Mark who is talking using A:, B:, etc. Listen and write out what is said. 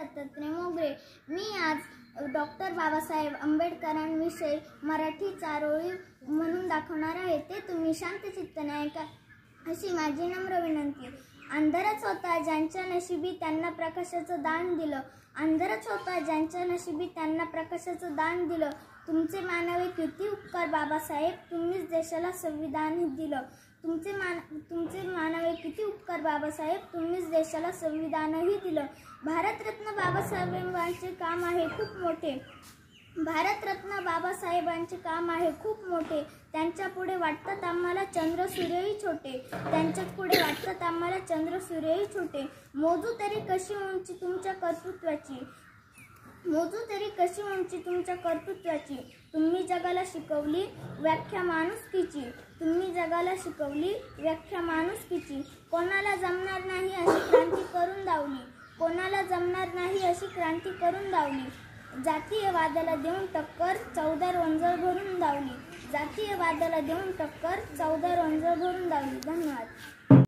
A: दत्तात्रय मोगरे। मी आज डॉक्टर बाबासाहेब आंबेडकरांविषयी मराठी चारोळी म्हणून दाखवणार आहे। ते तुम्ही शांतचित्ताने ऐका अशी माझी नम्र विनंती। अंधारच होता ज्यांच्या नशिबी त्यांना प्रकाशाचं दान दिलं। अंधारच होता ज्यांच्या नशिबी त्यांना प्रकाशाचं दान दिलं। तुमचे मानावे किती उपकार बाबासाहेब, तुम्हीच देशाला संविधान दिलं। तुमचे मानावे किती उपकार बाबासाहेब, तुम्हीच देशाला संविधानही दिलं। भारतरत्न बाबासाहेबांचे काम आहे खूप मोठे। भारतरत्न बाबासाहेबांचे काम आहे खूप मोठे। त्यांच्या पुढे वाटतात आम्हाला चंद्र सूर्यही छोटे। त्यांच्या पुढे वाटतात आम्हाला चंद्र सूर्यही छोटे। मोजू तरी कशी उंची तुमच्या कर्तृत्वाची, मोजू तरी कशी उंची तुमच्या कर्तृत्वाची। तुम्ही जगाला शिकवली व्याख्या माणुसकीची, तुम्ही जगाला शिकवली व्याख्या माणुसकीची। कोणाला जमणार नाही अशी क्रांती करून दावली, कोणाला जमणार नाही अशी क्रांती करून दावली। जातीयवादाला देऊन टक्कर चौदार वंजळ भरून दावली, जातीयवादाला देऊन टक्कर चौदार वंजळ भरून दावली। धन्यवाद।